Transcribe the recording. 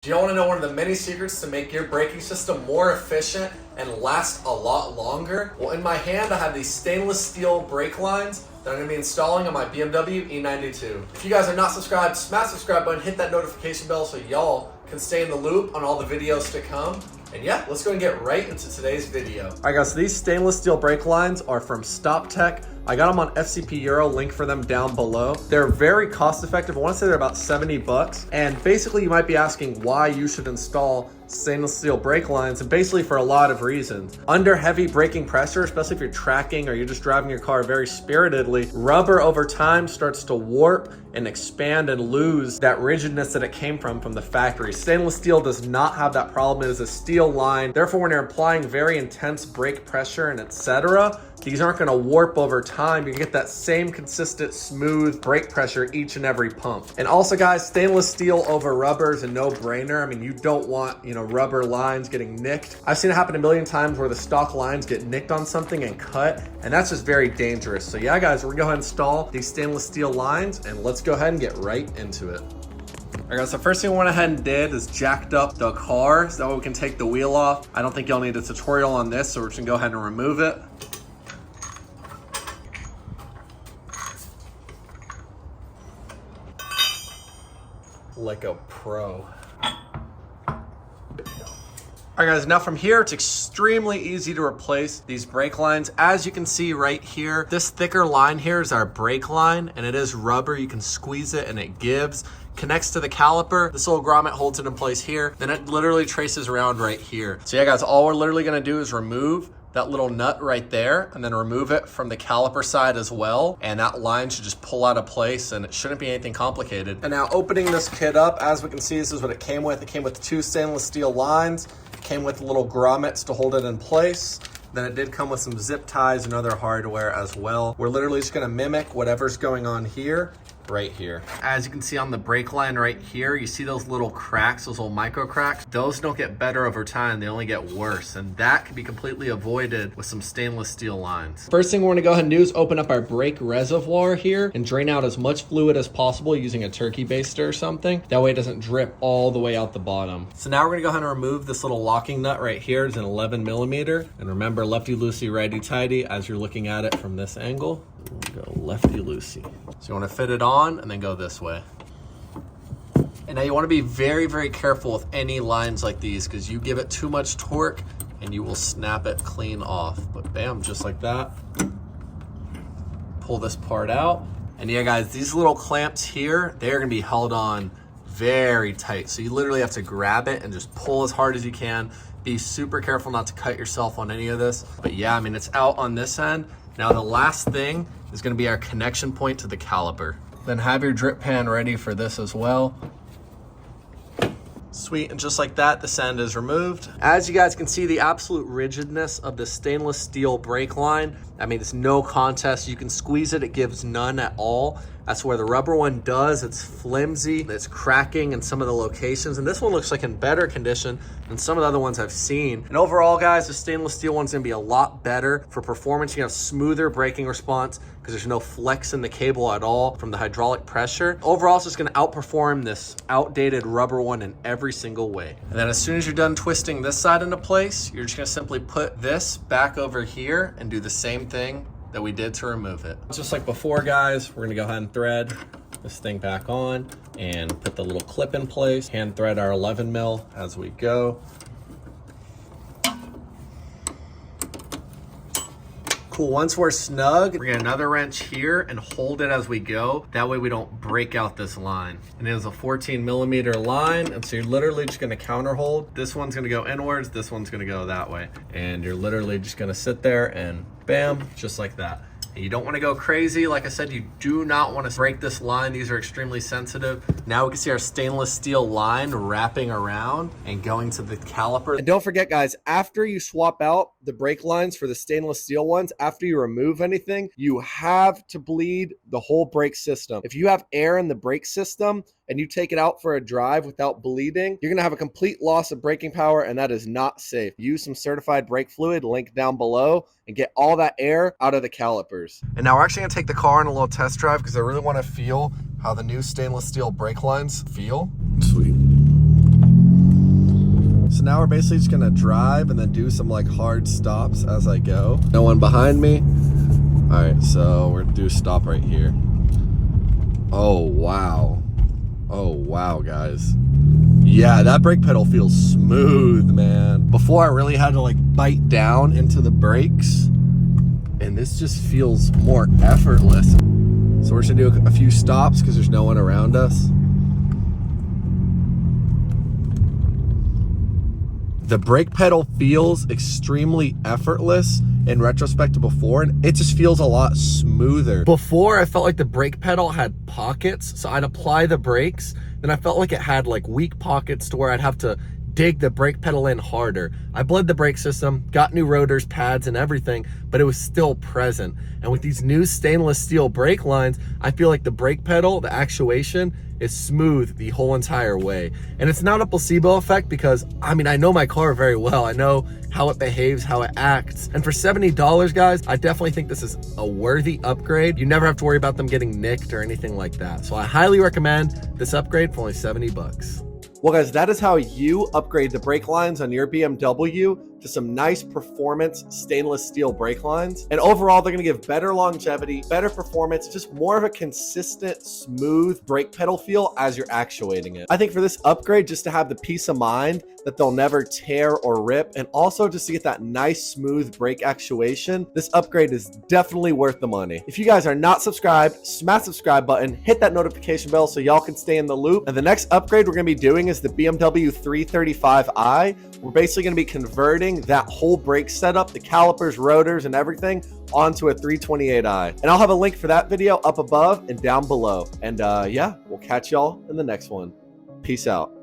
Do you want to know one of the many secrets to make your braking system more efficient and last a lot longer? Well, in my hand, I have these stainless steel brake lines that I'm going to be installing on my BMW E92. If you guys are not subscribed, smash the subscribe button, hit that notification bell so y'all can stay in the loop on all the videos to come. And yeah, let's go and get right into today's video. All right guys, so these stainless steel brake lines are from StopTech. I got them on FCP Euro, link for them down below. They're very cost effective. I want to say they're about 70 bucks. And basically you might be asking why you should install stainless steel brake lines, and basically for a lot of reasons. Under heavy braking pressure, especially if you're tracking or you're just driving your car very spiritedly, rubber over time starts to warp and expand and lose that rigidness that it came from the factory. Stainless steel does not have that problem. It is a steel line. Therefore, when you're applying very intense brake pressure and etc., these aren't gonna warp over time. You get that same consistent, smooth brake pressure each and every pump. And also guys, stainless steel over rubber is a no-brainer. I mean, you don't want, rubber lines getting nicked. I've seen it happen a million times where the stock lines get nicked on something and cut, and that's just very dangerous. So yeah, guys, we're gonna go ahead and install these stainless steel lines, and let's go ahead and get right into it. All right guys, so first thing we went ahead and did is jacked up the car so that way we can take the wheel off. I don't think y'all need a tutorial on this, so we're just gonna go ahead and remove it. Like a pro. All right guys, now from here, it's extremely easy to replace these brake lines. As you can see right here, this thicker line here is our brake line, and it is rubber. You can squeeze it and it gives. Connects to the caliper. This little grommet holds it in place here. Then it literally traces around right here. So yeah guys, all we're literally gonna do is remove that little nut right there, and then remove it from the caliper side as well. And that line should just pull out of place, and it shouldn't be anything complicated. And now opening this kit up, as we can see, this is what it came with. It came with 2 stainless steel lines. It came with little grommets to hold it in place. Then it did come with some zip ties and other hardware as well. We're literally just gonna mimic whatever's going on here, right here. As you can see on the brake line right here, you see those little cracks, those little micro cracks? Those don't get better over time, they only get worse. And that can be completely avoided with some stainless steel lines. First thing we're gonna go ahead and do is open up our brake reservoir here and drain out as much fluid as possible using a turkey baster or something. That way it doesn't drip all the way out the bottom. So now we're gonna go ahead and remove this little locking nut right here. It's an 11 millimeter. And remember, lefty loosey, righty tighty. As you're looking at it from this angle, we'll go lefty loosey. So you wanna fit it on and then go this way. And now you want to be very, very careful with any lines like these, because you give it too much torque and you will snap it clean off. But bam, just like that. Pull this part out. And yeah guys, these little clamps here, they're gonna be held on very tight. So you literally have to grab it and just pull as hard as you can. Be super careful not to cut yourself on any of this. But yeah, I mean, it's out on this end. Now the last thing is gonna be our connection point to the caliper. Then have your drip pan ready for this as well. Sweet, and just like that, this end is removed. As you guys can see, the absolute rigidness of the stainless steel brake line, I mean, it's no contest. You can squeeze it, it gives none at all. That's where the rubber one does. It's flimsy, it's cracking in some of the locations, and this one looks like in better condition than some of the other ones I've seen. And overall, guys, the stainless steel one's gonna be a lot better for performance. You can have smoother braking response because there's no flex in the cable at all from the hydraulic pressure. Overall, it's just gonna outperform this outdated rubber one in every single way. And then as soon as you're done twisting this side into place, you're just gonna simply put this back over here and do the same thing that we did to remove it. Just like before, guys, we're gonna go ahead and thread this thing back on and put the little clip in place. Hand thread our 11 mil as we go. Cool, once we're snug, we're gonna get another wrench here and hold it as we go. That way we don't break out this line. And it is a 14 millimeter line, and so you're literally just gonna counter hold. This one's gonna go inwards, this one's gonna go that way. And you're literally just gonna sit there and bam, just like that. And you don't want to go crazy. Like I said, you do not want to break this line. These are extremely sensitive. Now we can see our stainless steel line wrapping around and going to the caliper. And don't forget, guys, after you swap out the brake lines for the stainless steel ones, after you remove anything, you have to bleed the whole brake system. If you have air in the brake system and you take it out for a drive without bleeding, you're gonna have a complete loss of braking power, and that is not safe. Use some certified brake fluid, link down below, and get all that air out of the calipers. And now we're actually gonna take the car on a little test drive because I really wanna feel how the new stainless steel brake lines feel. Sweet. so now we're basically just gonna drive and then do some like hard stops as I go. No one behind me. All right, so we're gonna do a stop right here. Oh, wow. Oh, wow, guys. Yeah, that brake pedal feels smooth, man. Before I really had to like bite down into the brakes, and this just feels more effortless. So we're just gonna do a few stops because there's no one around us. The brake pedal feels extremely effortless in retrospect to before, and it just feels a lot smoother. Before, I felt like the brake pedal had pockets, so I'd apply the brakes, then I felt like it had like weak pockets to where I'd have to dig the brake pedal in harder. I bled the brake system, got new rotors, pads, and everything, but it was still present. And with these new stainless steel brake lines, I feel like the brake pedal, the actuation, is smooth the whole entire way. And it's not a placebo effect because, I mean, I know my car very well. I know how it behaves, how it acts. And for $70, guys, I definitely think this is a worthy upgrade. You never have to worry about them getting nicked or anything like that. So I highly recommend this upgrade for only 70 bucks. Well, guys, that is how you upgrade the brake lines on your BMW to some nice performance stainless steel brake lines. And overall, they're gonna give better longevity, better performance, just more of a consistent, smooth brake pedal feel as you're actuating it. I think for this upgrade, just to have the peace of mind that they'll never tear or rip, and also just to get that nice, smooth brake actuation, this upgrade is definitely worth the money. If you guys are not subscribed, smash the subscribe button, hit that notification bell so y'all can stay in the loop. And the next upgrade we're gonna be doing is the BMW 335i. We're basically gonna be converting that whole brake setup, the calipers, rotors, and everything onto a 328i. And I'll have a link for that video up above and down below. And yeah, we'll catch y'all in the next one. Peace out.